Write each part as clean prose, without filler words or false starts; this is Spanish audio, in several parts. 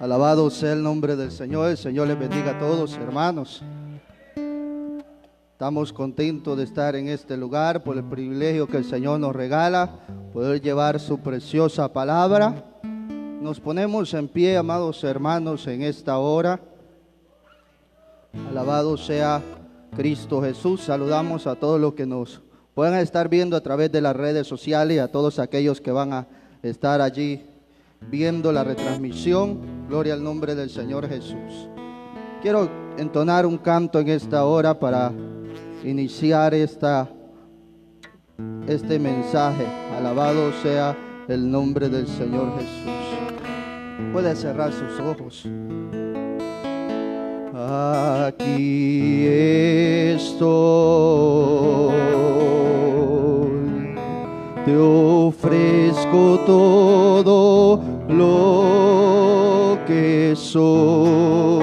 Alabado sea el nombre del Señor. El Señor les bendiga a todos, hermanos. Estamos contentos de estar en este lugar por el privilegio que el Señor nos regala, poder llevar su preciosa palabra. Nos ponemos en pie, amados hermanos, en esta hora. Alabado sea Cristo Jesús. Saludamos a todos los que nos puedan estar viendo a través de las redes sociales y a todos aquellos que van a estar allí viendo la retransmisión. Gloria al nombre del Señor Jesús. Quiero entonar un canto en esta hora para iniciar este mensaje. Alabado sea el nombre del Señor Jesús. Puede cerrar sus ojos. Aquí estoy, te ofrezco todo lo que soy.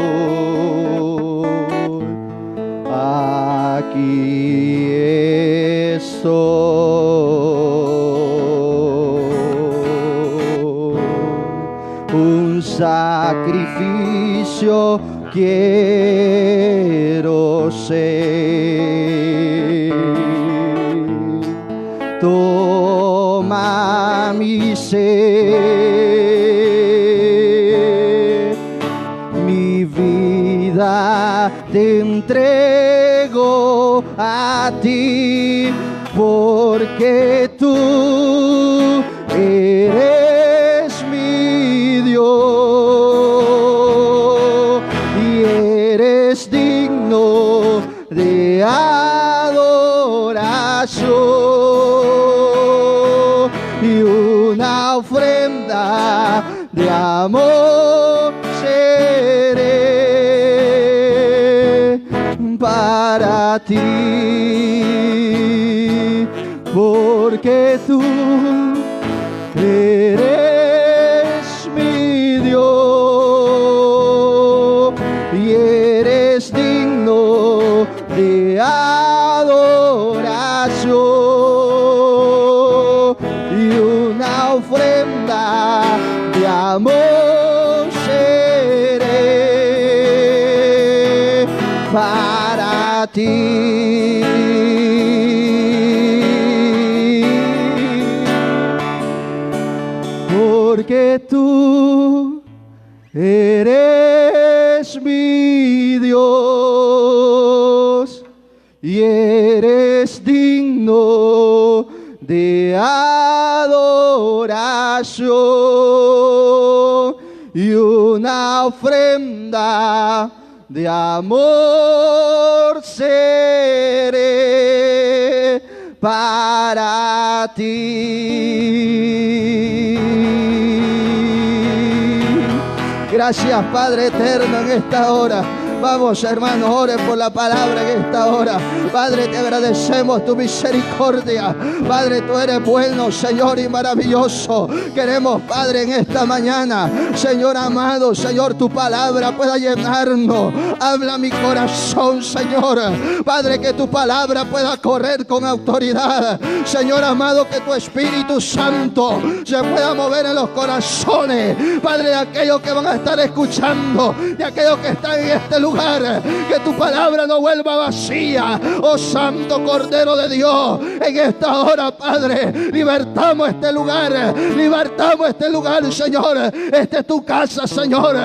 Aquí estoy, un sacrificio quiero ser. Toma mi ser, mi vida te entrego a ti, porque tú eres mi Dios y eres digno de adoración y una ofrenda de amor seré para ti, porque tú eres mi Dios y eres digno de adoración y una ofrenda de amor seré para ti. Porque tú eres mi Dios y eres digno de adoración y una ofrenda de amor seré para ti. Gracias, Padre eterno, en esta hora. Vamos, hermanos, ore por la palabra en esta hora. Padre, te agradecemos tu misericordia. Padre, tú eres bueno, Señor, y maravilloso. Queremos, Padre, en esta mañana, Señor amado, Señor, tu palabra pueda llenarnos. Habla mi corazón, Señor. Padre, que tu palabra pueda correr con autoridad. Señor amado, que tu Espíritu Santo se pueda mover en los corazones, Padre, de aquellos que van a estar escuchando, de aquellos que están en este lugar. Que tu palabra no vuelva vacía. Oh Santo Cordero de Dios, en esta hora, Padre, libertamos este lugar, Señor. Esta es tu casa, Señor.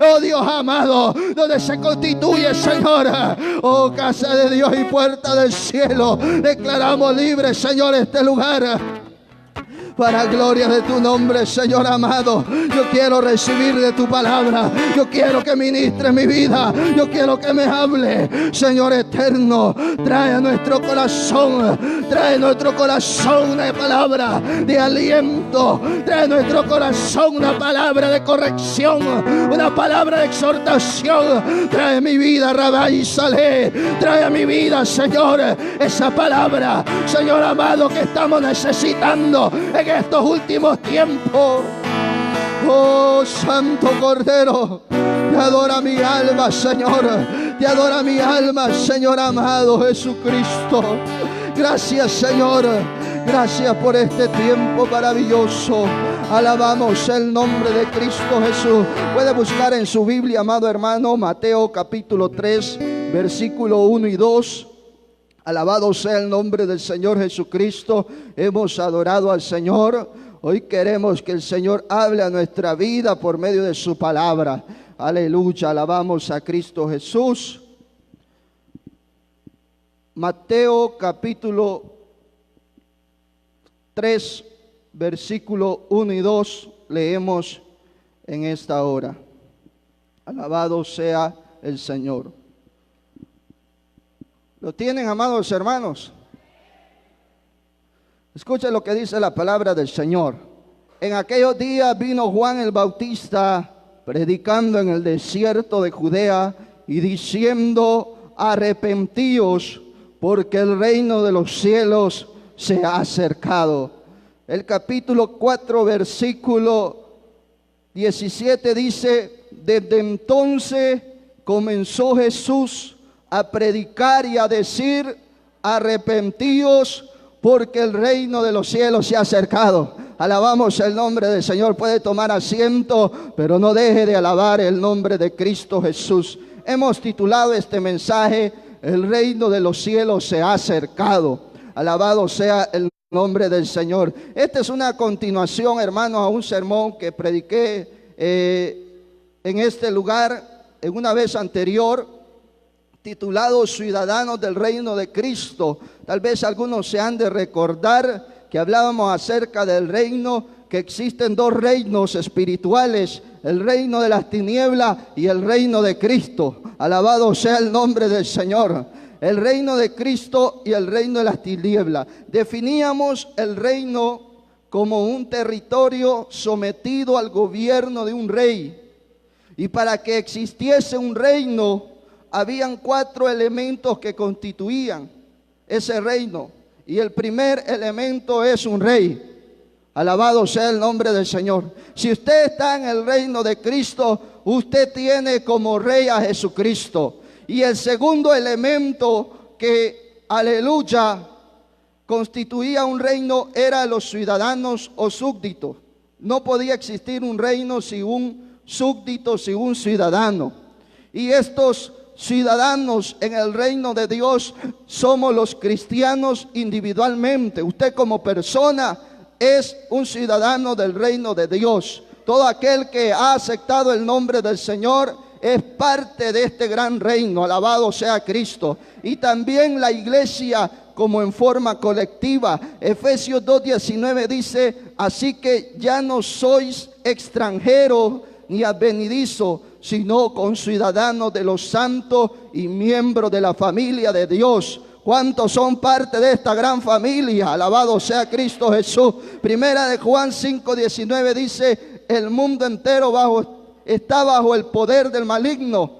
Oh Dios amado, donde se constituye, Señor, oh casa de Dios y puerta del cielo. Declaramos libre, Señor, este lugar, para gloria de tu nombre, Señor amado. Yo quiero recibir de tu palabra. Yo quiero que ministre mi vida. Yo quiero que me hable, Señor eterno. Trae a nuestro corazón una palabra de aliento. Trae a nuestro corazón una palabra de corrección, una palabra de exhortación. Trae a mi vida, Rabbi Saleh. Trae a mi vida, Señor, esa palabra, Señor amado, que estamos necesitando en estos últimos tiempos. Oh Santo Cordero, te adora mi alma, Señor. Te adora mi alma, Señor amado Jesucristo. Gracias, Señor. Gracias por este tiempo maravilloso. Alabamos el nombre de Cristo Jesús. Puede buscar en su Biblia, amado hermano, Mateo capítulo 3, versículo 1 y 2. Alabado sea el nombre del Señor Jesucristo. Hemos adorado al Señor. Hoy queremos que el Señor hable a nuestra vida por medio de su palabra. Aleluya, alabamos a Cristo Jesús. Mateo capítulo 3, versículo 1 y 2, leemos en esta hora. Alabado sea el Señor. ¿Lo tienen, amados hermanos? Escuchen lo que dice la palabra del Señor. En aquellos días vino Juan el Bautista predicando en el desierto de Judea y diciendo: arrepentíos, porque el reino de los cielos se ha acercado. El capítulo 4, versículo 17 dice: desde entonces comenzó Jesús a predicar y a decir: arrepentíos, porque el reino de los cielos se ha acercado. Alabamos el nombre del Señor. Puede tomar asiento, pero no deje de alabar el nombre de Cristo Jesús. Hemos titulado este mensaje: el reino de los cielos se ha acercado. Alabado sea el nombre del Señor. Esta es una continuación, hermanos, a un sermón que prediqué en este lugar en una vez anterior, titulado Ciudadanos del Reino de Cristo. Tal vez algunos se han de recordar que hablábamos acerca del reino, que existen dos reinos espirituales: el reino de las tinieblas y el reino de Cristo. Alabado sea el nombre del Señor. El reino de Cristo y el reino de las tinieblas. Definíamos el reino como un territorio sometido al gobierno de un rey. Y para que existiese un reino, habían 4 elementos que constituían ese reino. Y el primer elemento es un rey. Alabado sea el nombre del Señor. Si usted está en el reino de Cristo, usted tiene como rey a Jesucristo. Y el segundo elemento que, aleluya, constituía un reino era los ciudadanos o súbditos. No podía existir un reino sin un súbdito, sin un ciudadano. Y estos ciudadanos en el reino de Dios somos los cristianos individualmente. Usted como persona es un ciudadano del reino de Dios. Todo aquel que ha aceptado el nombre del Señor es parte de este gran reino. Alabado sea Cristo. Y también la iglesia como en forma colectiva. Efesios 2:19 dice: así que ya no sois extranjeros ni advenedizos, sino conciudadanos de los santos y miembros de la familia de Dios. ¿Cuántos son parte de esta gran familia? Alabado sea Cristo Jesús. Primera de Juan 5:19 dice: el mundo entero está bajo el poder del maligno.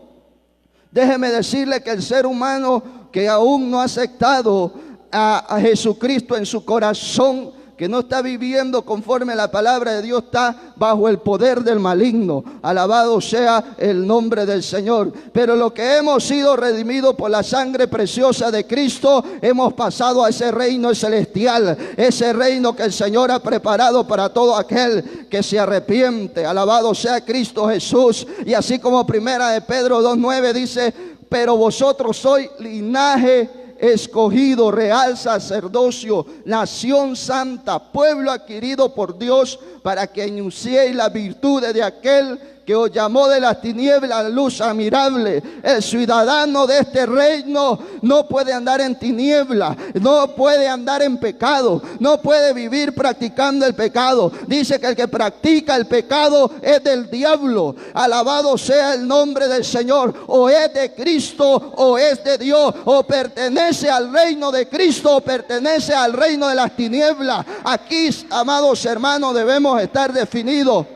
Déjeme decirle que el ser humano que aún no ha aceptado a Jesucristo en su corazón, que no está viviendo conforme a la palabra de Dios, está bajo el poder del maligno. Alabado sea el nombre del Señor. Pero lo que hemos sido redimidos por la sangre preciosa de Cristo, hemos pasado a ese reino celestial, ese reino que el Señor ha preparado para todo aquel que se arrepiente. Alabado sea Cristo Jesús. Y así como primera de Pedro 2:9 dice: pero vosotros sois linaje escogido, real sacerdocio, nación santa, pueblo adquirido por Dios, para que anunciéis las virtudes de aquel que os llamó de las tinieblas a la luz admirable. El ciudadano de este reino no puede andar en tinieblas, no puede andar en pecado, no puede vivir practicando el pecado. Dice que el que practica el pecado es del diablo. Alabado sea el nombre del Señor. O es de Cristo o es de Dios, o pertenece al reino de Cristo o pertenece al reino de las tinieblas. Aquí, amados hermanos, debemos estar definidos.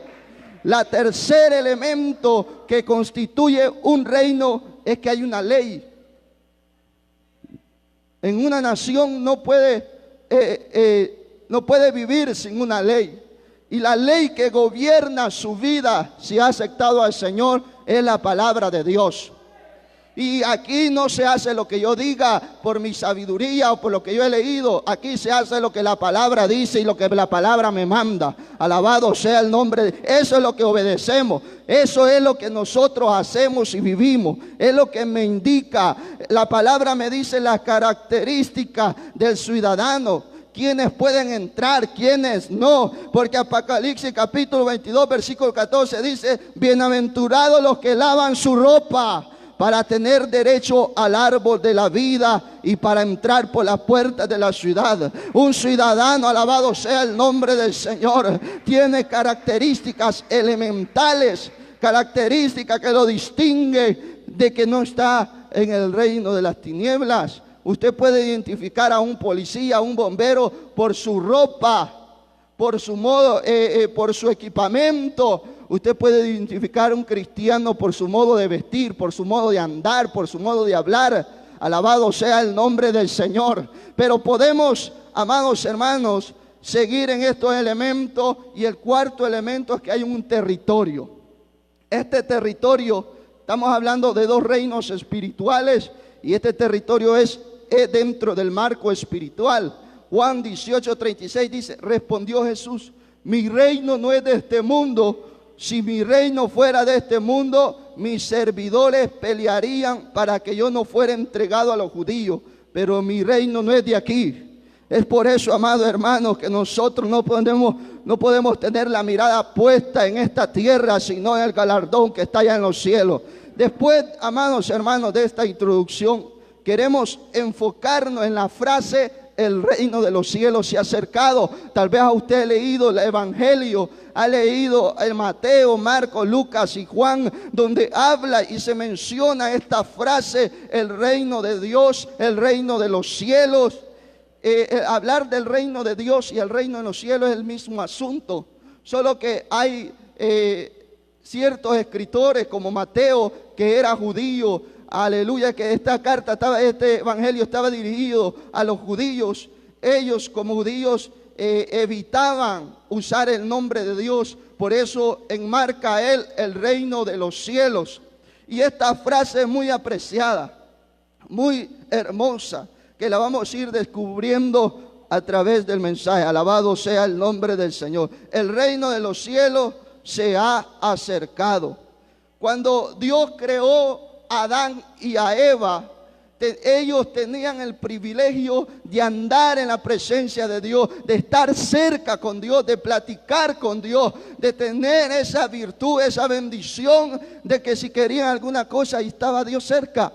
La tercer elemento que constituye un reino es que hay una ley. En una nación no puede vivir sin una ley. Y la ley que gobierna su vida, si ha aceptado al Señor, es la palabra de Dios. Y aquí no se hace lo que yo diga por mi sabiduría o por lo que yo he leído. Aquí se hace lo que la palabra dice y lo que la palabra me manda. Alabado sea el nombre. Eso es lo que obedecemos. Eso es lo que nosotros hacemos y vivimos. Es lo que me indica. La palabra me dice las características del ciudadano. Quiénes pueden entrar, quiénes no. Porque Apocalipsis capítulo 22 versículo 14 dice: bienaventurados los que lavan su ropa, para tener derecho al árbol de la vida y para entrar por las puertas de la ciudad. Un ciudadano, alabado sea el nombre del Señor, tiene características elementales, características que lo distinguen de que no está en el reino de las tinieblas. Usted puede identificar a un policía, a un bombero por su ropa, por su modo, por su equipamiento. Usted puede identificar a un cristiano por su modo de vestir, por su modo de andar, por su modo de hablar. Alabado sea el nombre del Señor. Pero podemos, amados hermanos, seguir en estos elementos. Y el cuarto elemento es que hay un territorio. Este territorio, estamos hablando de dos reinos espirituales, y este territorio es dentro del marco espiritual. Juan 18:36 dice: respondió Jesús: mi reino no es de este mundo. Si mi reino fuera de este mundo, mis servidores pelearían para que yo no fuera entregado a los judíos. Pero mi reino no es de aquí. Es por eso, amados hermanos, que nosotros no podemos tener la mirada puesta en esta tierra, sino en el galardón que está allá en los cielos. Después, amados hermanos, de esta introducción, queremos enfocarnos en la frase: el reino de los cielos se ha acercado. Tal vez a usted ha leído el Evangelio, ha leído el Mateo, Marcos, Lucas y Juan, donde habla y se menciona esta frase: el reino de Dios, el reino de los cielos. Hablar del reino de Dios y el reino de los cielos es el mismo asunto, solo que hay ciertos escritores como Mateo, que era judío. Aleluya, que este evangelio estaba dirigido a los judíos. Ellos, como judíos, evitaban usar el nombre de Dios. Por eso enmarca él el reino de los cielos. Y esta frase es muy apreciada, muy hermosa, que la vamos a ir descubriendo a través del mensaje. Alabado sea el nombre del Señor. El reino de los cielos se ha acercado. Cuando Dios creó a Adán y a Eva, ellos tenían el privilegio de andar en la presencia de Dios, de estar cerca con Dios, de platicar con Dios, de tener esa virtud, esa bendición de que si querían alguna cosa, ahí estaba Dios cerca.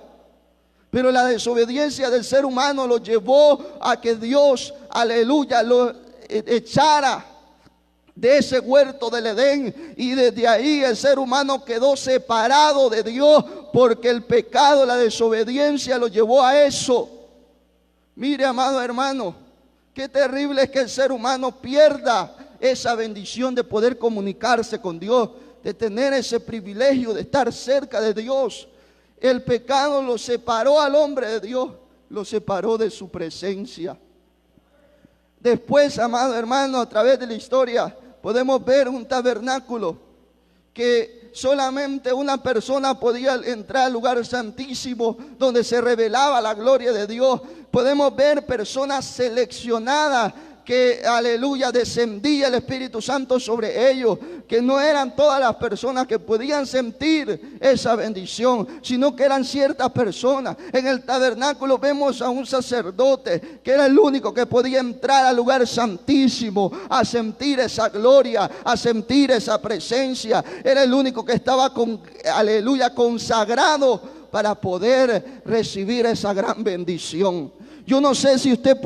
Pero la desobediencia del ser humano lo llevó a que Dios, aleluya, lo echara de ese huerto del Edén, y desde ahí el ser humano quedó separado de Dios, porque el pecado, la desobediencia lo llevó a eso. Mire, amado hermano, qué terrible es que el ser humano pierda esa bendición de poder comunicarse con Dios, de tener ese privilegio de estar cerca de Dios. El pecado lo separó al hombre de Dios, lo separó de su presencia. Después, amado hermano, a través de la historia podemos ver un tabernáculo que solamente una persona podía entrar al lugar santísimo, donde se revelaba la gloria de Dios. Podemos ver personas seleccionadas que, aleluya, descendía el Espíritu Santo sobre ellos, que no eran todas las personas que podían sentir esa bendición, sino que eran ciertas personas. En el tabernáculo vemos a un sacerdote que era el único que podía entrar al lugar santísimo, a sentir esa gloria, a sentir esa presencia. Era el único que estaba aleluya, consagrado para poder recibir esa gran bendición. Yo no sé si usted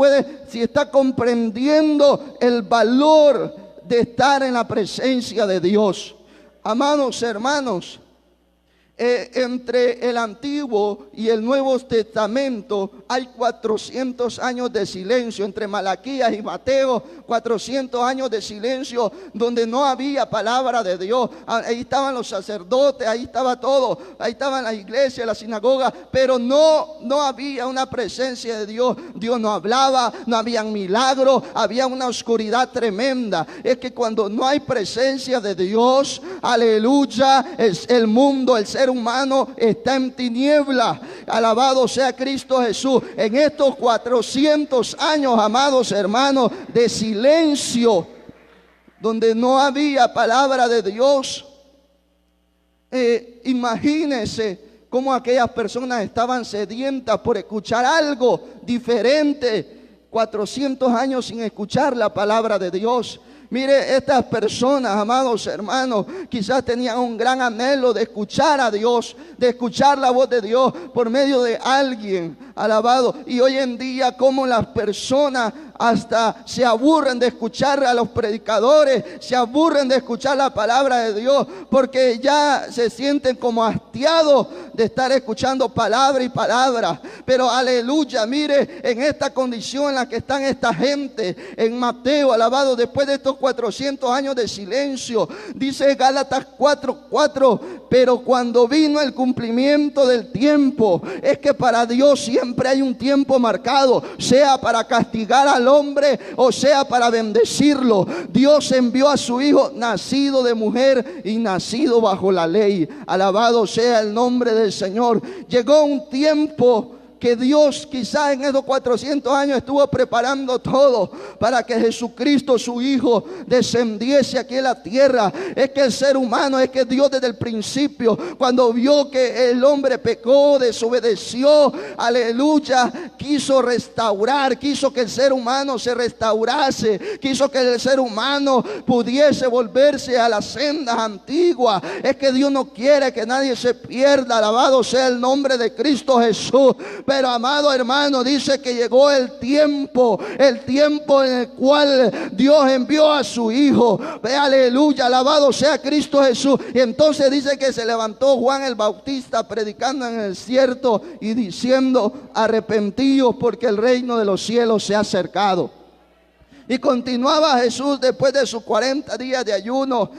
si está comprendiendo el valor de estar en la presencia de Dios. Amados hermanos, entre el Antiguo y el Nuevo Testamento hay 400 años de silencio. Entre Malaquías y Mateo, 400 años de silencio, donde no había palabra de Dios. Ahí estaban los sacerdotes, ahí estaba todo, ahí estaban la iglesia, la sinagoga, pero no había una presencia de Dios. Dios no hablaba, no había milagros, había una oscuridad tremenda. Es que cuando no hay presencia de Dios, aleluya, el mundo, el ser ser humano está en tiniebla. Alabado sea Cristo Jesús. En estos 400 años, amados hermanos, de silencio, donde no había palabra de Dios, imagínense cómo aquellas personas estaban sedientas por escuchar algo diferente. 400 años sin escuchar la palabra de Dios. Mire, estas personas, amados hermanos, quizás tenían un gran anhelo de escuchar a Dios, de escuchar la voz de Dios por medio de alguien, alabado. Y hoy en día, como las personas hasta se aburren de escuchar a los predicadores, se aburren de escuchar la palabra de Dios, porque ya se sienten como hastiados de estar escuchando palabra y palabra. Pero aleluya, mire, en esta condición en la que están esta gente, en Mateo, alabado, después de estos 400 años de silencio, dice Gálatas 4:4, pero cuando vino el cumplimiento del tiempo, es que para Dios siempre hay un tiempo marcado, sea para castigar al hombre o sea para bendecirlo. Dios envió a su Hijo, nacido de mujer y nacido bajo la ley. Alabado sea el nombre del Señor. Llegó un tiempo que Dios quizá en esos 400 años estuvo preparando todo para que Jesucristo, su Hijo, descendiese aquí en la tierra. Es que el ser humano, es que Dios desde el principio, cuando vio que el hombre pecó, desobedeció, aleluya, quiso restaurar, quiso que el ser humano se restaurase, quiso que el ser humano pudiese volverse a las sendas antiguas. Es que Dios no quiere que nadie se pierda. Alabado sea el nombre de Cristo Jesús. Pero amado hermano, dice que llegó el tiempo en el cual Dios envió a su Hijo. Aleluya, alabado sea Cristo Jesús. Y entonces dice que se levantó Juan el Bautista predicando en el desierto y diciendo: arrepentíos porque el reino de los cielos se ha acercado. Y continuaba Jesús después de sus 40 días de ayuno.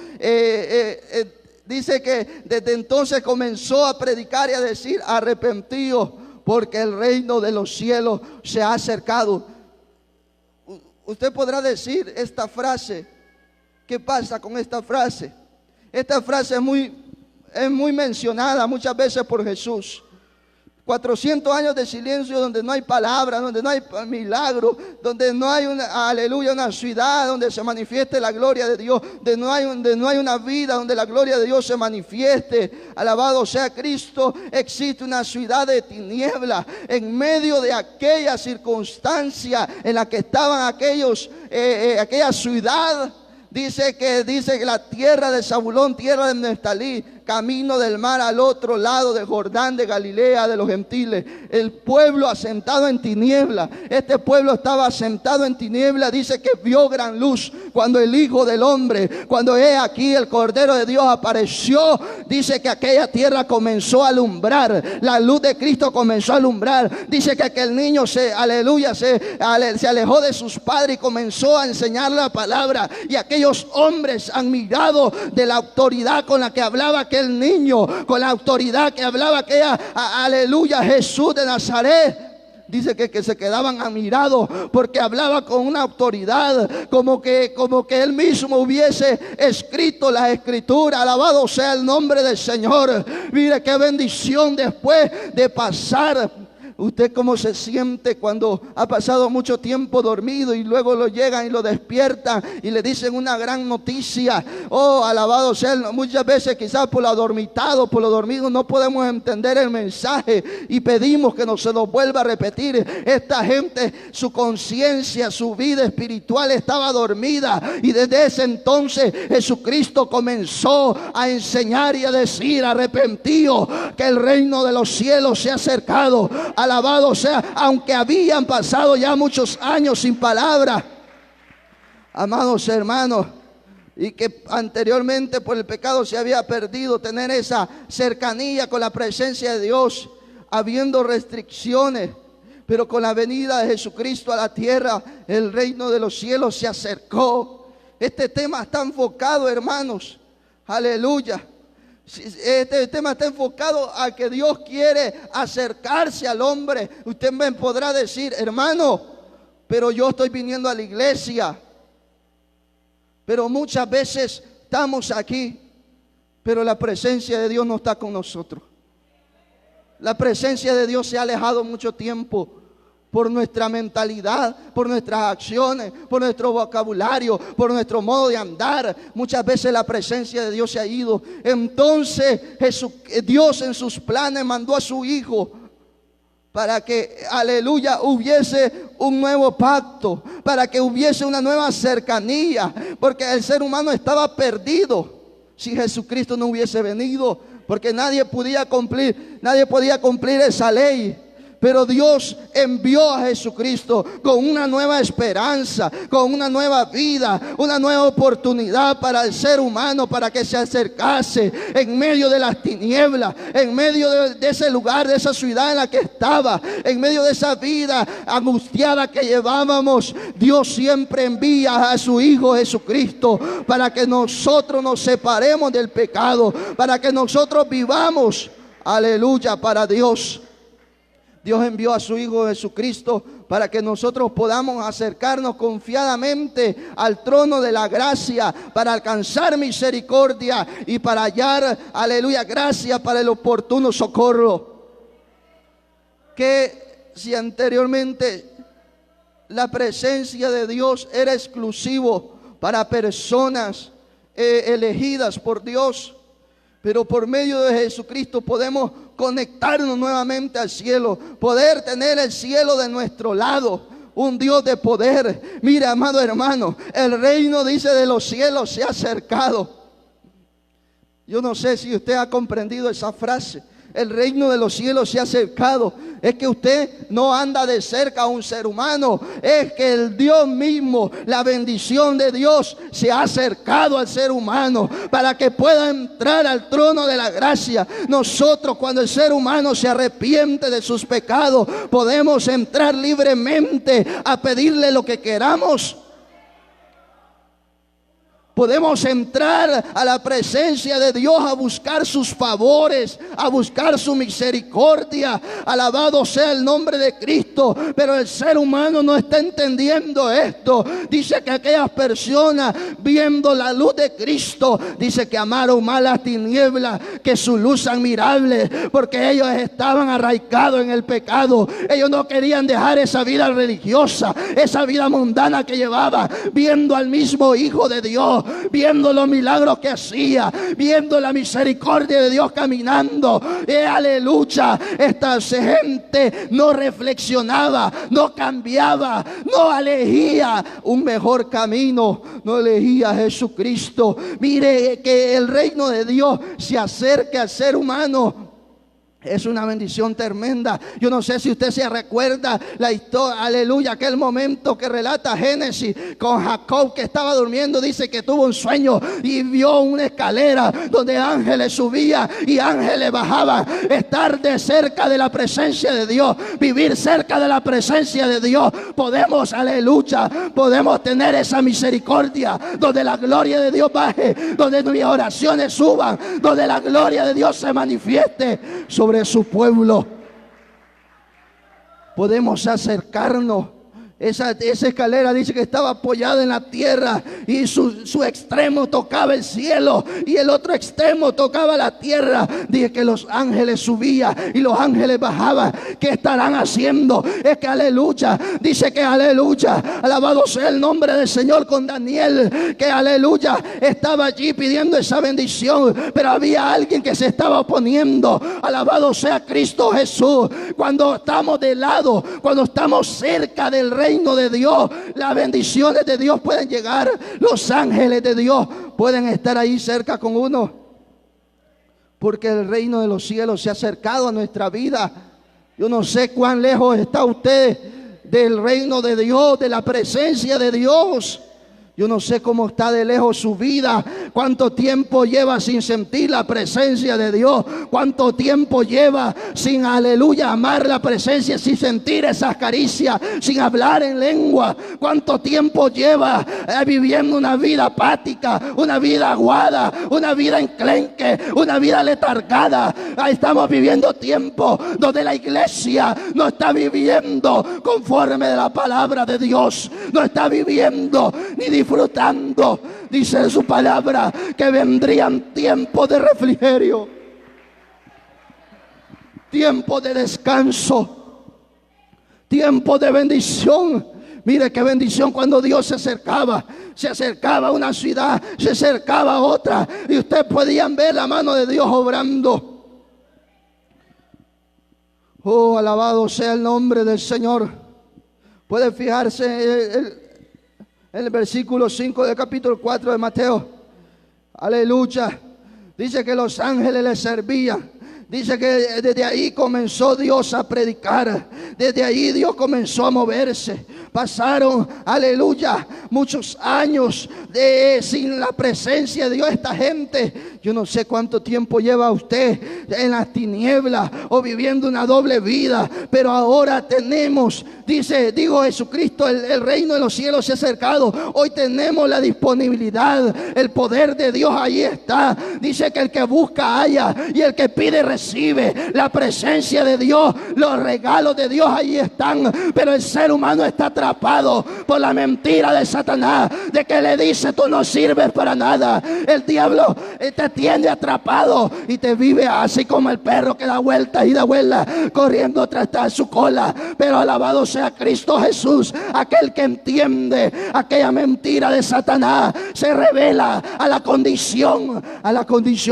Dice que desde entonces comenzó a predicar y a decir: arrepentíos porque el reino de los cielos se ha acercado. Usted podrá decir esta frase. ¿Qué pasa con esta frase? Esta frase es muy mencionada muchas veces por Jesús. 400 años de silencio donde no hay palabra, donde no hay milagro, donde no hay una ciudad donde se manifieste la gloria de Dios, donde no hay una vida donde la gloria de Dios se manifieste. Alabado sea Cristo. Existe una ciudad de tiniebla en medio de aquella circunstancia en la que estaban aquella ciudad. Dice que la tierra de Zabulón, tierra de Neftalí, camino del mar al otro lado de Jordán, de Galilea, de los gentiles. El pueblo asentado en tiniebla. Este pueblo estaba asentado en tiniebla. Dice que vio gran luz cuando el Hijo del Hombre, cuando he aquí el Cordero de Dios apareció. Dice que aquella tierra comenzó a alumbrar. La luz de Cristo comenzó a alumbrar. Dice que aquel niño se alejó de sus padres y comenzó a enseñar la palabra. Y aquellos hombres admirados de la autoridad con la que hablaba aquel niño, con la autoridad que hablaba aleluya, Jesús de Nazaret. Dice que se quedaban admirados porque hablaba con una autoridad como que él mismo hubiese escrito las escrituras. Alabado sea el nombre del Señor. Mire qué bendición después de pasar. ¿Usted cómo se siente cuando ha pasado mucho tiempo dormido y luego lo llegan y lo despiertan y le dicen una gran noticia? Oh, alabado sea. Muchas veces quizás por lo dormido no podemos entender el mensaje y pedimos que se nos vuelva a repetir. Esta gente, su conciencia, su vida espiritual estaba dormida, y desde ese entonces Jesucristo comenzó a enseñar y a decir: arrepentíos que el reino de los cielos se ha acercado. Alabado sea, aunque habían pasado ya muchos años sin palabra, amados hermanos, y que anteriormente por el pecado se había perdido tener esa cercanía con la presencia de Dios, habiendo restricciones. Pero con la venida de Jesucristo a la tierra, el reino de los cielos se acercó. Este tema está enfocado, hermanos, aleluya. Este tema está enfocado a que Dios quiere acercarse al hombre. Usted me podrá decir: hermano, pero yo estoy viniendo a la iglesia. Pero muchas veces estamos aquí Pero la presencia de Dios no está con nosotros. La presencia de Dios se ha alejado mucho tiempo por nuestra mentalidad, por nuestras acciones, por nuestro vocabulario, por nuestro modo de andar. Muchas veces la presencia de Dios se ha ido. Entonces Dios en sus planes mandó a su Hijo para que, aleluya, hubiese un nuevo pacto, para que hubiese una nueva cercanía, porque el ser humano estaba perdido si Jesucristo no hubiese venido, porque nadie podía cumplir esa ley. Pero Dios envió a Jesucristo con una nueva esperanza, con una nueva vida, una nueva oportunidad para el ser humano, para que se acercase en medio de las tinieblas, en medio de ese lugar, de esa ciudad en la que estaba, en medio de esa vida angustiada que llevábamos. Dios siempre envía a su Hijo Jesucristo para que nosotros nos separemos del pecado, para que nosotros vivamos, aleluya, para Dios. Dios envió a su Hijo Jesucristo para que nosotros podamos acercarnos confiadamente al trono de la gracia, para alcanzar misericordia y para hallar, aleluya, gracia para el oportuno socorro. Que si anteriormente la presencia de Dios era exclusivo para personas elegidas por Dios, pero por medio de Jesucristo podemos conectarnos nuevamente al cielo, poder tener el cielo de nuestro lado, un Dios de poder. Mira, amado hermano, el reino, dice, de los cielos se ha acercado. Yo no sé si usted ha comprendido esa frase. El reino de los cielos se ha acercado. Es que usted no anda de cerca a un ser humano. Es que el Dios mismo, la bendición de Dios, se ha acercado al ser humano para que pueda entrar al trono de la gracia. Nosotros, cuando el ser humano se arrepiente de sus pecados, podemos entrar libremente a pedirle lo que queramos. Podemos entrar a la presencia de Dios a buscar sus favores, a buscar su misericordia. Alabado sea el nombre de Cristo. Pero el ser humano no está entendiendo esto. Dice que aquellas personas, viendo la luz de Cristo, dice que amaron más las tinieblas que su luz admirable, porque ellos estaban arraigados en el pecado. Ellos no querían dejar esa vida religiosa, esa vida mundana que llevaba, viendo al mismo Hijo de Dios, viendo los milagros que hacía, viendo la misericordia de Dios caminando. Aleluya. Esta gente no reflexionaba, no cambiaba, no elegía un mejor camino, no elegía a Jesucristo. Mire que el reino de Dios se acerca al ser humano. Es una bendición tremenda. Yo no sé si usted se recuerda la historia, aleluya, aquel momento que relata Génesis con Jacob, que estaba durmiendo. Dice que tuvo un sueño y vio una escalera donde ángeles subían y ángeles bajaban. Estar de cerca de la presencia de Dios, vivir cerca de la presencia de Dios, podemos, aleluya, podemos tener esa misericordia donde la gloria de Dios baje, donde mis oraciones suban, donde la gloria de Dios se manifieste sobre su pueblo. Podemos acercarnos. Esa escalera dice que estaba apoyada en la tierra y su extremo tocaba el cielo y el otro extremo tocaba la tierra. Dice que los ángeles subían y los ángeles bajaban. ¿Qué estarán haciendo? Es que aleluya, dice que aleluya, alabado sea el nombre del Señor, con Daniel, que aleluya estaba allí pidiendo esa bendición, pero había alguien que se estaba oponiendo. Alabado sea Cristo Jesús. Cuando estamos de lado, cuando estamos cerca del reino de Dios, las bendiciones de Dios pueden llegar. Los ángeles de Dios pueden estar ahí cerca con uno, porque el reino de los cielos se ha acercado a nuestra vida. Yo no sé cuán lejos está usted del reino de Dios, de la presencia de Dios. Yo no sé cómo está de lejos su vida, cuánto tiempo lleva sin sentir la presencia de Dios, cuánto tiempo lleva sin, aleluya, amar la presencia, sin sentir esas caricias, sin hablar en lengua, cuánto tiempo lleva viviendo una vida apática, una vida aguada, una vida enclenque, una vida letargada. Estamos viviendo tiempo donde la iglesia no está viviendo conforme a la palabra de Dios, no está viviendo ni disfrutando, dice su palabra, que vendrían tiempos de refrigerio, tiempo de descanso, tiempo de bendición. Mire qué bendición cuando Dios se acercaba a una ciudad, se acercaba a otra, y ustedes podían ver la mano de Dios obrando. Oh, alabado sea el nombre del Señor. Puede fijarse en el versículo 5 del capítulo 4 de Mateo. Aleluya. Dice que los ángeles le servían. Dice que desde ahí comenzó Dios a predicar. Desde ahí Dios comenzó a moverse. Pasaron, aleluya, muchos años sin la presencia de Dios. Esta gente, yo no sé cuánto tiempo lleva usted en las tinieblas o viviendo una doble vida, pero ahora tenemos, digo Jesucristo, el reino de los cielos se ha acercado. Hoy tenemos la disponibilidad, el poder de Dios ahí está. Dice que el que busca halla, y el que pide recibe. La presencia de Dios, los regalos de Dios ahí están, pero el ser humano está atrapado por la mentira de Satanás, de que le dice: tú no sirves para nada. El diablo te tiene atrapado y te vive así como el perro que da vuelta y da vuelta corriendo tras su cola. Pero alabado sea Cristo Jesús, aquel que entiende aquella mentira de Satanás, se revela a la condición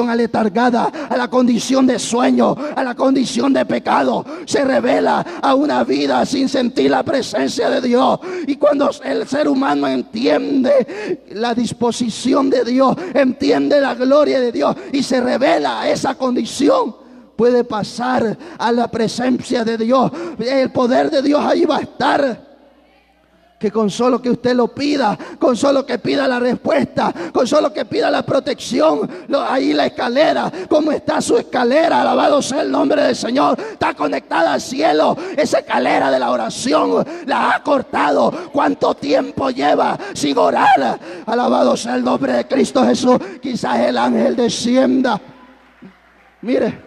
aletargada, a la condición de sueño, a la condición de pecado. Se revela a una vida sin sentir la presencia de Dios. Y cuando el ser humano entiende la disposición de Dios, entiende la gloria de Dios y se revela a esa condición, puede pasar a la presencia de Dios. El poder de Dios ahí va a estar. Que con solo que usted lo pida, con solo que pida la respuesta, con solo que pida la protección, ahí la escalera, como está su escalera, alabado sea el nombre del Señor, está conectada al cielo. Esa escalera de la oración la ha cortado. ¿Cuánto tiempo lleva sin orar? Alabado sea el nombre de Cristo Jesús. Quizás el ángel descienda. Mire,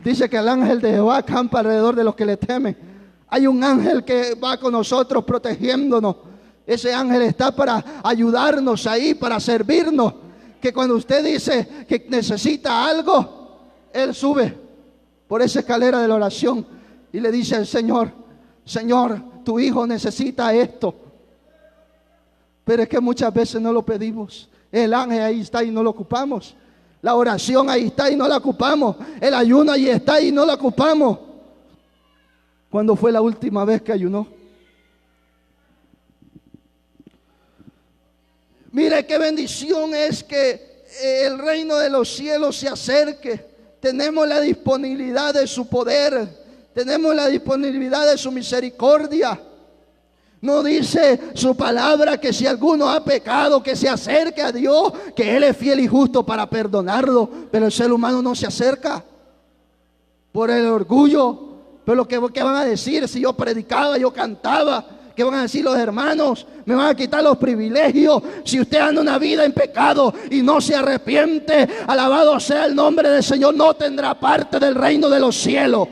dice que el ángel de Jehová acampa alrededor de los que le temen. Hay un ángel que va con nosotros protegiéndonos. Ese ángel está para ayudarnos ahí, para servirnos. Que cuando usted dice que necesita algo, él sube por esa escalera de la oración y le dice al Señor: Señor, tu hijo necesita esto. Pero es que muchas veces no lo pedimos. El ángel ahí está y no lo ocupamos. La oración ahí está y no la ocupamos. El ayuno ahí está y no la ocupamos. ¿Cuándo fue la última vez que ayunó? Mire qué bendición es que el reino de los cielos se acerque. Tenemos la disponibilidad de su poder. Tenemos la disponibilidad de su misericordia. No dice su palabra que si alguno ha pecado, que se acerque a Dios, que Él es fiel y justo para perdonarlo. Pero el ser humano no se acerca por el orgullo. Pero ¿qué van a decir si yo predicaba, yo cantaba? ¿Qué van a decir los hermanos? Me van a quitar los privilegios. Si usted anda una vida en pecado y no se arrepiente, alabado sea el nombre del Señor, no tendrá parte del reino de los cielos.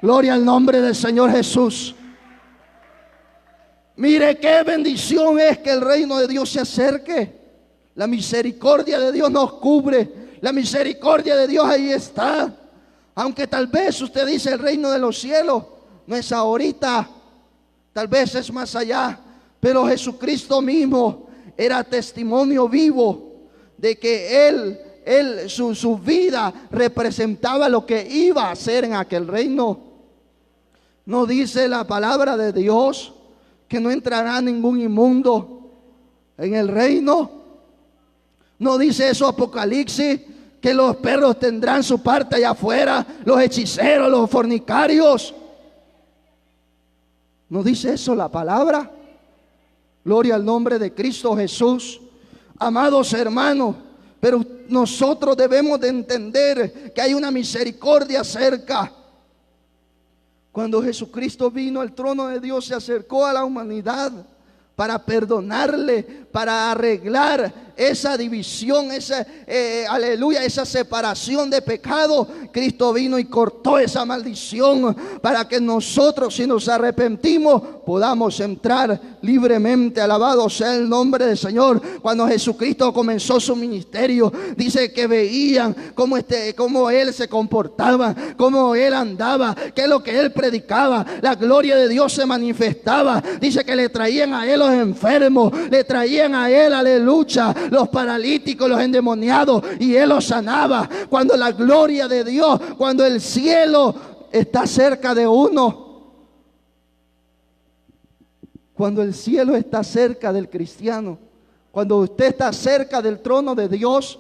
Gloria al nombre del Señor Jesús. Mire qué bendición es que el reino de Dios se acerque. La misericordia de Dios nos cubre. La misericordia de Dios ahí está. Aunque tal vez usted dice el reino de los cielos no es ahorita, tal vez es más allá, pero Jesucristo mismo era testimonio vivo de que su vida representaba lo que iba a hacer en aquel reino. No dice la palabra de Dios que no entrará ningún inmundo en el reino. No dice eso Apocalipsis, que los perros tendrán su parte allá afuera, los hechiceros, los fornicarios. ¿No dice eso la palabra? Gloria al nombre de Cristo Jesús. Amados hermanos, pero nosotros debemos de entender que hay una misericordia cerca. Cuando Jesucristo vino al trono de Dios, se acercó a la humanidad para perdonarle, para arreglar esa división, aleluya, esa separación de pecado, Cristo vino y cortó esa maldición para que nosotros, si nos arrepentimos, podamos entrar libremente. Alabado sea el nombre del Señor. Cuando Jesucristo comenzó su ministerio, dice que veían cómo Él se comportaba, cómo Él andaba, qué es lo que Él predicaba. La gloria de Dios se manifestaba. Dice que le traían a Él los enfermos, le traían a Él, aleluya, los paralíticos, los endemoniados, y Él los sanaba. Cuando la gloria de Dios, cuando el cielo está cerca de uno, cuando el cielo está cerca del cristiano, cuando usted está cerca del trono de Dios,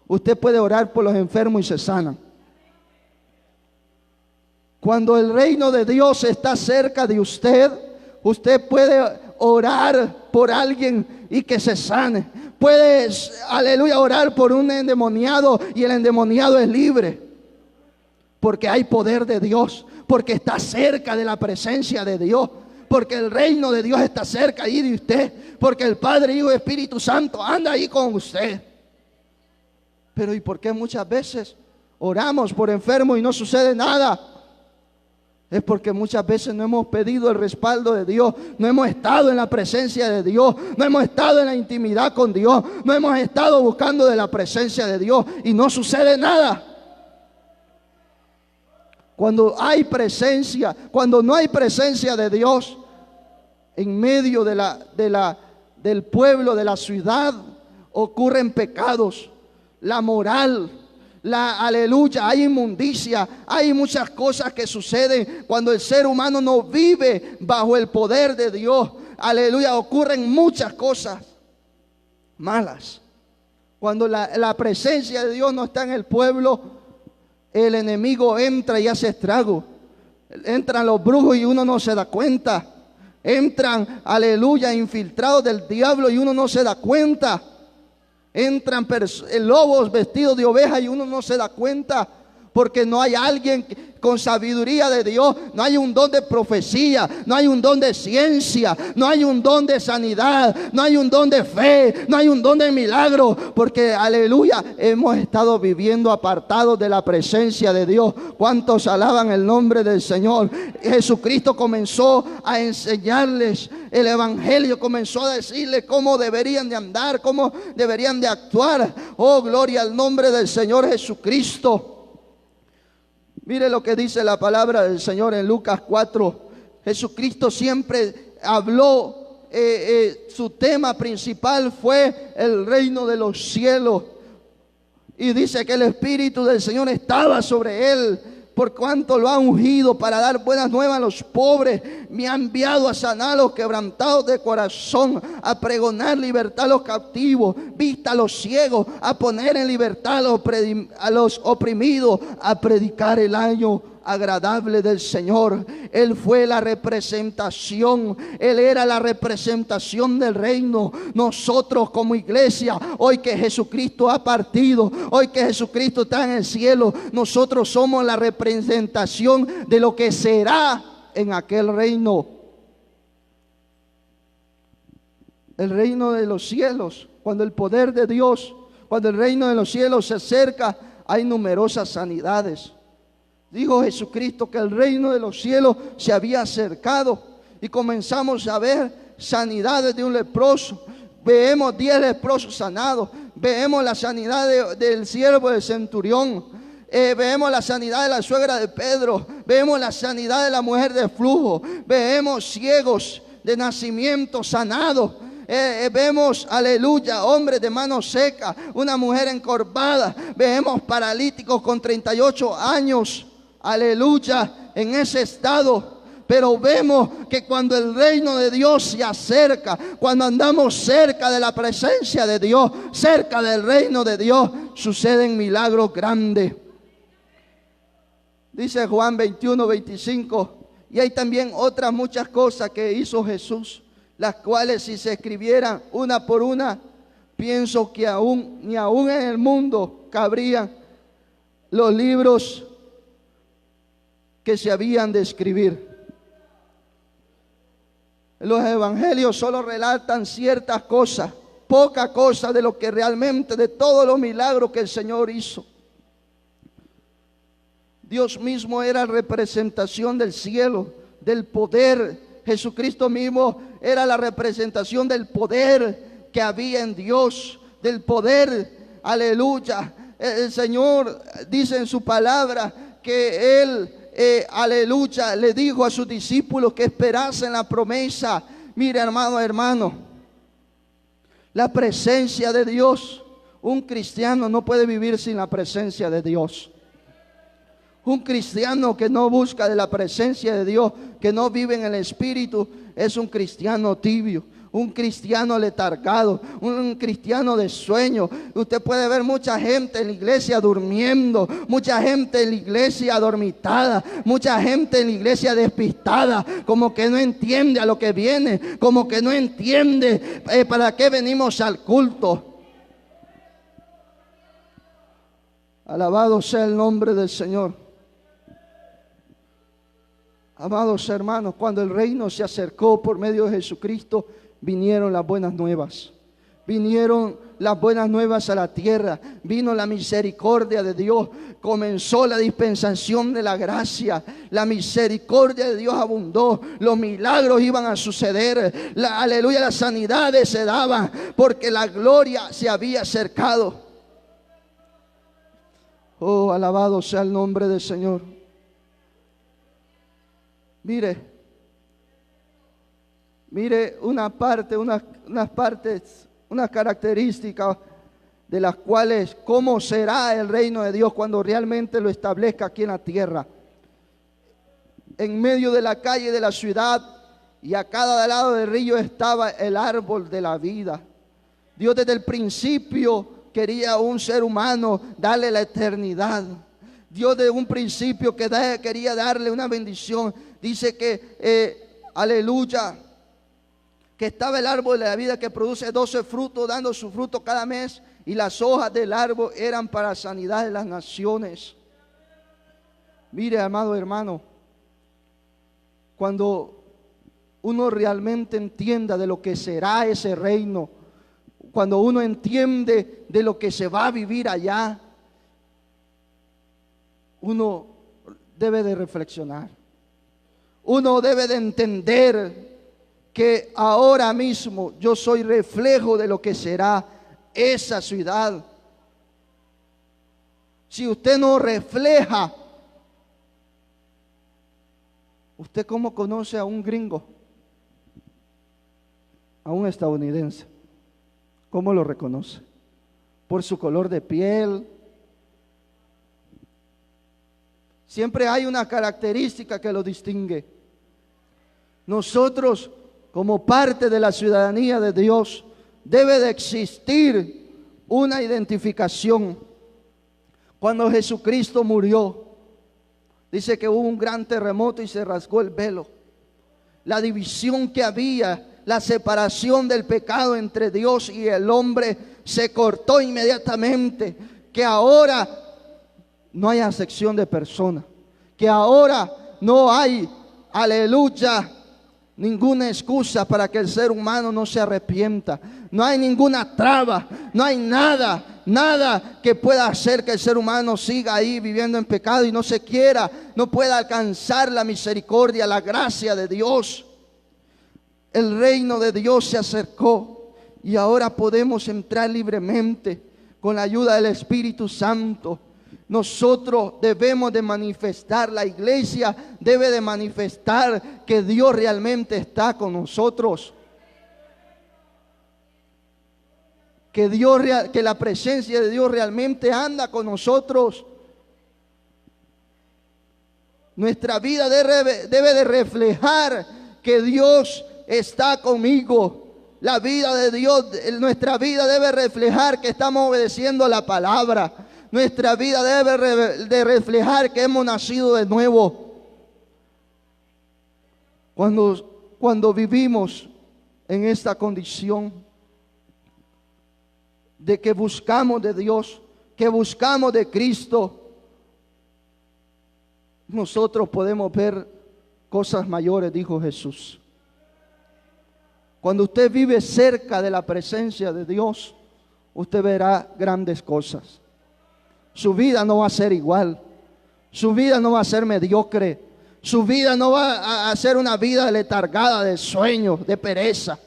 usted puede orar por los enfermos y se sanan. Cuando el reino de Dios está cerca de usted, usted puede orar por alguien y que se sane. Puedes, aleluya, orar por un endemoniado y el endemoniado es libre. Porque hay poder de Dios, porque está cerca de la presencia de Dios, porque el reino de Dios está cerca ahí de usted, porque el Padre, Hijo y Espíritu Santo anda ahí con usted. Pero ¿y por qué muchas veces oramos por enfermos y no sucede nada? Es porque muchas veces no hemos pedido el respaldo de Dios, no hemos estado en la presencia de Dios, no hemos estado en la intimidad con Dios, no hemos estado buscando de la presencia de Dios y no sucede nada. Cuando hay presencia, cuando no hay presencia de Dios en medio del pueblo, de la ciudad, ocurren pecados, la moral, aleluya, hay inmundicia, hay muchas cosas que suceden cuando el ser humano no vive bajo el poder de Dios. Aleluya, ocurren muchas cosas malas. Cuando la presencia de Dios no está en el pueblo, el enemigo entra y hace estrago. Entran los brujos y uno no se da cuenta. Entran, aleluya, infiltrados del diablo y uno no se da cuenta. Entran lobos vestidos de oveja y uno no se da cuenta. Porque no hay alguien con sabiduría de Dios, no hay un don de profecía, no hay un don de ciencia, no hay un don de sanidad, no hay un don de fe, no hay un don de milagro. Porque, aleluya, hemos estado viviendo apartados de la presencia de Dios. ¿Cuántos alaban el nombre del Señor? Jesucristo comenzó a enseñarles el evangelio, comenzó a decirles cómo deberían de andar, cómo deberían de actuar. Oh, gloria al nombre del Señor Jesucristo. Mire lo que dice la palabra del Señor en Lucas 4. Jesucristo siempre habló, su tema principal fue el reino de los cielos. Y dice que el Espíritu del Señor estaba sobre él, por cuanto lo ha ungido para dar buenas nuevas a los pobres. Me ha enviado a sanar a los quebrantados de corazón, a pregonar libertad a los cautivos, vista a los ciegos, a poner en libertad a los oprimidos, a predicar el año agradable del Señor. Él fue la representación, Él era la representación del reino. Nosotros como iglesia, hoy que Jesucristo ha partido, hoy que Jesucristo está en el cielo, nosotros somos la representación de lo que será en aquel reino. El reino de los cielos, cuando el poder de Dios, cuando el reino de los cielos se acerca, hay numerosas sanidades. Dijo Jesucristo que el reino de los cielos se había acercado y comenzamos a ver sanidades de un leproso. Vemos 10 leprosos sanados. Vemos la sanidad del siervo del centurión. Vemos la sanidad de la suegra de Pedro. Vemos la sanidad de la mujer de flujo. Vemos ciegos de nacimiento sanados. Vemos, aleluya, hombres de mano seca, una mujer encorvada. Vemos paralíticos con 38 años. Aleluya, en ese estado. Pero vemos que cuando el reino de Dios se acerca, cuando andamos cerca de la presencia de Dios, cerca del reino de Dios, suceden milagros grandes. Dice Juan 21:25, y hay también otras muchas cosas que hizo Jesús, las cuales si se escribieran una por una, pienso que ni aún en el mundo cabrían los libros que se habían de escribir. Los evangelios solo relatan ciertas cosas, poca cosa de lo que realmente, de todos los milagros que el Señor hizo. Dios mismo era representación del cielo, del poder. Jesucristo mismo era la representación del poder que había en Dios, del poder, aleluya. El Señor dice en su palabra que Él, aleluya, le dijo a sus discípulos que esperasen la promesa. Mire, hermano, la presencia de Dios. Un cristiano no puede vivir sin la presencia de Dios. Un cristiano que no busca de la presencia de Dios, que no vive en el Espíritu, es un cristiano tibio, un cristiano letargado, un cristiano de sueño. Usted puede ver mucha gente en la iglesia durmiendo, mucha gente en la iglesia adormitada, mucha gente en la iglesia despistada, como que no entiende a lo que viene, como que no entiende para qué venimos al culto. Alabado sea el nombre del Señor. Amados hermanos, cuando el reino se acercó por medio de Jesucristo, vinieron las buenas nuevas. Vinieron las buenas nuevas a la tierra. Vino la misericordia de Dios. Comenzó la dispensación de la gracia. La misericordia de Dios abundó. Los milagros iban a suceder. Aleluya, las sanidades se daban porque la gloria se había acercado. Oh, alabado sea el nombre del Señor. Mire unas características de las cuales, cómo será el reino de Dios cuando realmente lo establezca aquí en la tierra. En medio de la calle de la ciudad y a cada lado del río estaba el árbol de la vida. Dios desde el principio quería a un ser humano darle la eternidad. Dios de un principio quería darle una bendición. Dice que, aleluya, que estaba el árbol de la vida que produce 12 frutos, dando su fruto cada mes. Y las hojas del árbol eran para sanidad de las naciones. Mire, amado hermano, cuando uno realmente entienda de lo que será ese reino, cuando uno entiende de lo que se va a vivir allá, uno debe de reflexionar. Uno debe de entender que ahora mismo yo soy reflejo de lo que será esa ciudad. Si usted no refleja, ¿usted cómo conoce a un gringo? A un estadounidense. ¿Cómo lo reconoce? Por su color de piel. Siempre hay una característica que lo distingue. Nosotros, como parte de la ciudadanía de Dios, debe de existir una identificación. Cuando Jesucristo murió, dice que hubo un gran terremoto y se rasgó el velo. La división que había, la separación del pecado entre Dios y el hombre se cortó inmediatamente. Que ahora no hay acepción de persona, que ahora no hay, aleluya, ninguna excusa para que el ser humano no se arrepienta. No hay ninguna traba, no hay nada que pueda hacer que el ser humano siga ahí viviendo en pecado y no pueda alcanzar la misericordia, la gracia de Dios. El reino de Dios se acercó y ahora podemos entrar libremente con la ayuda del Espíritu Santo. Nosotros debemos de manifestar, la iglesia debe de manifestar que Dios realmente está con nosotros. Que la presencia de Dios realmente anda con nosotros. Nuestra vida debe de reflejar que Dios está conmigo. La vida de Dios, nuestra vida debe reflejar que estamos obedeciendo la palabra. Nuestra vida debe de reflejar que hemos nacido de nuevo. Cuando vivimos en esta condición de que buscamos de Dios, que buscamos de Cristo, nosotros podemos ver cosas mayores, dijo Jesús. Cuando usted vive cerca de la presencia de Dios, usted verá grandes cosas. Su vida no va a ser igual. Su vida no va a ser mediocre. Su vida no va a ser una vida letargada de sueños, de pereza.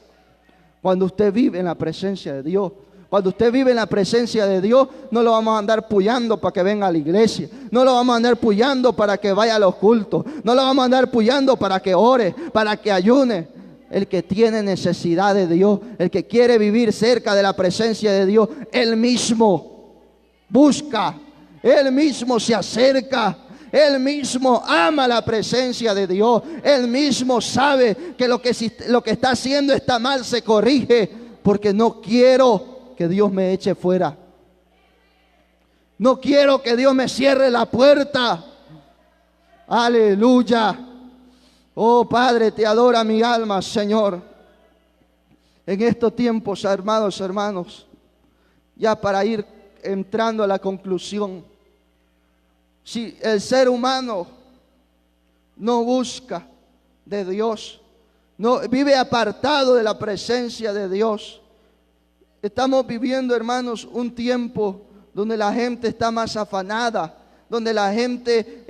Cuando usted vive en la presencia de Dios, cuando usted vive en la presencia de Dios, no lo vamos a andar puyando para que venga a la iglesia. No lo vamos a andar puyando para que vaya a los cultos. No lo vamos a andar puyando para que ore, para que ayune. El que tiene necesidad de Dios, el que quiere vivir cerca de la presencia de Dios, él mismo busca, él mismo se acerca, él mismo ama la presencia de Dios, él mismo sabe que lo que está haciendo está mal, se corrige, porque no quiero que Dios me eche fuera. No quiero que Dios me cierre la puerta. Aleluya. Oh Padre, te adora mi alma, Señor. En estos tiempos, hermanos, ya para ir entrando a la conclusión, si el ser humano no busca de Dios, no vive apartado de la presencia de Dios, estamos viviendo, hermanos, un tiempo donde la gente está más afanada, donde la gente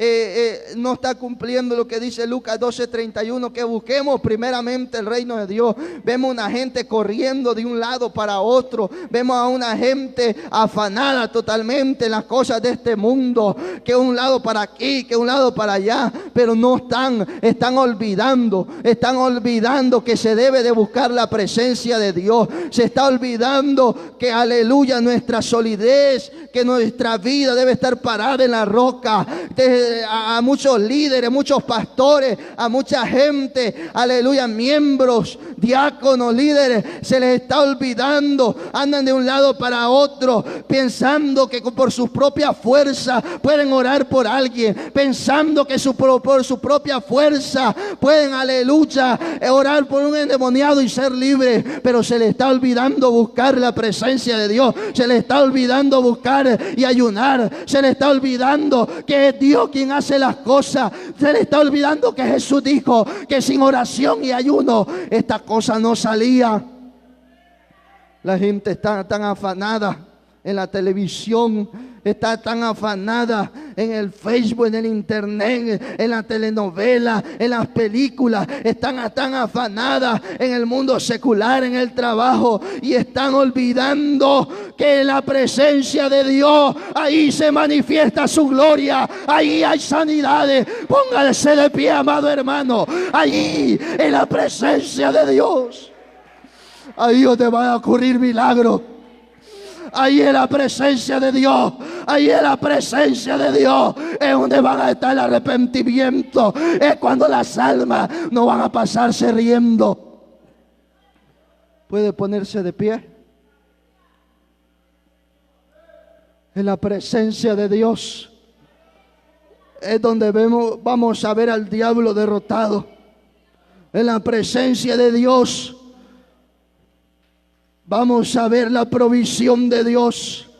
no está cumpliendo lo que dice Lucas 12:31, que busquemos primeramente el reino de Dios. Vemos una gente corriendo de un lado para otro, vemos a una gente afanada totalmente en las cosas de este mundo, que un lado para aquí, que un lado para allá, pero no están olvidando que se debe de buscar la presencia de Dios. Se está olvidando que, aleluya, nuestra solidez, que nuestra vida debe estar parada en la roca. A muchos líderes, muchos pastores, a mucha gente, aleluya, miembros, diáconos, líderes, se les está olvidando, andan de un lado para otro, pensando que por sus propias fuerzas pueden orar por alguien, pensando que por su propia fuerza pueden, aleluya, orar por un endemoniado y ser libres, pero se les está olvidando buscar la presencia de Dios, se les está olvidando buscar y ayunar, se les está olvidando que es Dios quien hace las cosas, se le está olvidando que Jesús dijo que sin oración y ayuno esta cosa no salía. La gente está tan afanada en la televisión, está tan afanada en el Facebook, en el internet, en la telenovela, en las películas, están tan afanadas en el mundo secular, en el trabajo, y están olvidando que en la presencia de Dios, ahí se manifiesta su gloria, ahí hay sanidades. Póngase de pie, amado hermano, allí en la presencia de Dios, ahí donde van a ocurrir milagros. Ahí en la presencia de Dios, ahí en la presencia de Dios es donde van a estar el arrepentimiento, es cuando las almas no van a pasarse riendo. Puede ponerse de pie. En la presencia de Dios es donde vamos a ver al diablo derrotado. En la presencia de Dios vamos a ver la provisión de Dios.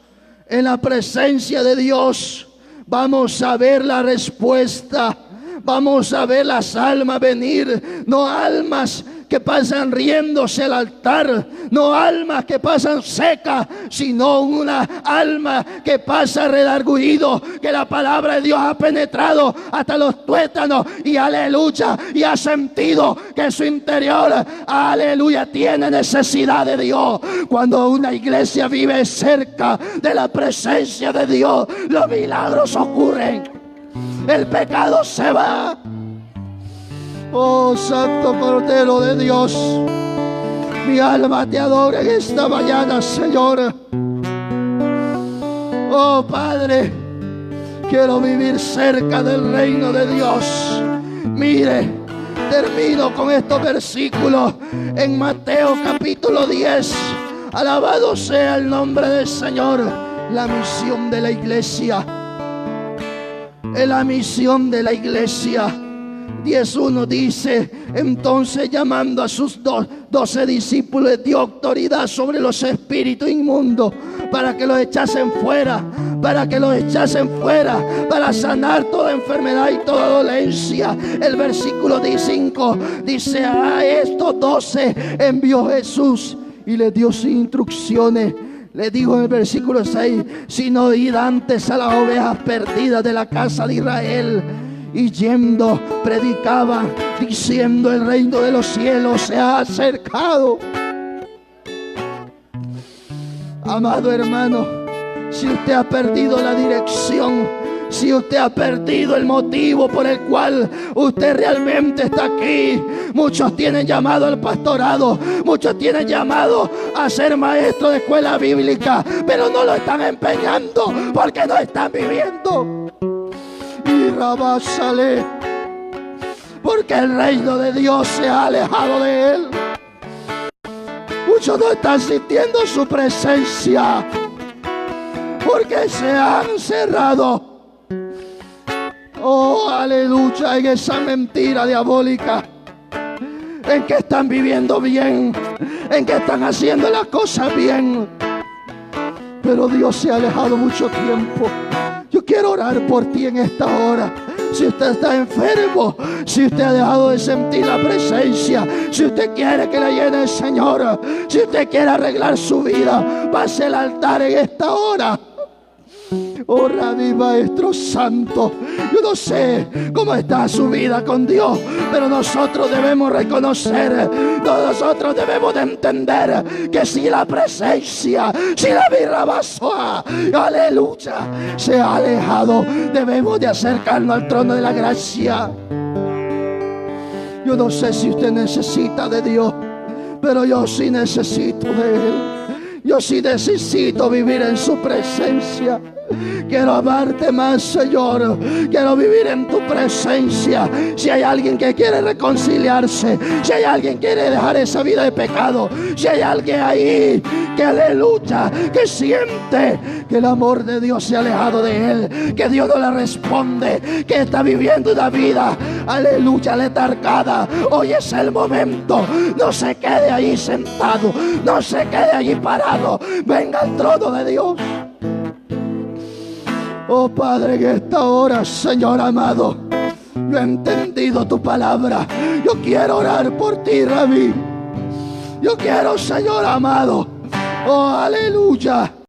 En la presencia de Dios vamos a ver la respuesta. Vamos a ver las almas venir. No almas que pasan riéndose al altar, no almas que pasan secas, sino una alma que pasa redarguido, que la palabra de Dios ha penetrado hasta los tuétanos y aleluya, y ha sentido que su interior, aleluya, tiene necesidad de Dios. Cuando una iglesia vive cerca de la presencia de Dios, los milagros ocurren, el pecado se va. Oh Santo Cordero de Dios, mi alma te adora en esta mañana, Señor. Oh Padre, quiero vivir cerca del reino de Dios. Mire, termino con estos versículos en Mateo capítulo 10. Alabado sea el nombre del Señor. La misión de la iglesia, es la misión de la iglesia. 10:1 dice: entonces llamando a sus 12 discípulos, les dio autoridad sobre los espíritus inmundos para que los echasen fuera, para sanar toda enfermedad y toda dolencia. El versículo 5 dice: a estos 12 envió Jesús y les dio sus instrucciones. Le dijo en el versículo 6: sino id antes a las ovejas perdidas de la casa de Israel. Y yendo predicaban diciendo: el reino de los cielos se ha acercado. Amado hermano, si usted ha perdido la dirección, si usted ha perdido el motivo por el cual usted realmente está aquí, muchos tienen llamado al pastorado, muchos tienen llamado a ser maestro de escuela bíblica, pero no lo están empeñando porque no están viviendo. Y rabásale, porque el reino de Dios se ha alejado de él. Muchos no están sintiendo su presencia porque se han cerrado. Oh, aleluya, en esa mentira diabólica, en que están viviendo bien, en que están haciendo las cosas bien, pero Dios se ha alejado mucho tiempo. Yo quiero orar por ti en esta hora. Si usted está enfermo, si usted ha dejado de sentir la presencia, si usted quiere que le llene el Señor, si usted quiere arreglar su vida, pase al altar en esta hora. Oh, Rabí, Maestro Santo, yo no sé cómo está su vida con Dios, pero nosotros debemos reconocer, nosotros debemos de entender que si la presencia, si la birrabasoa, aleluya, se ha alejado, debemos de acercarnos al trono de la gracia. Yo no sé si usted necesita de Dios, pero yo sí necesito de Él. Yo sí necesito vivir en su presencia. Quiero amarte más, Señor. Quiero vivir en tu presencia. Si hay alguien que quiere reconciliarse, si hay alguien que quiere dejar esa vida de pecado, si hay alguien ahí que le lucha, que siente que el amor de Dios se ha alejado de él, que Dios no le responde, que está viviendo una vida, aleluya, letargada, hoy es el momento. No se quede ahí sentado, no se quede allí parado. Venga al trono de Dios. Oh Padre, en esta hora, Señor amado, yo he entendido tu palabra. Yo quiero orar por ti, Rabí. Yo quiero, Señor amado, oh aleluya,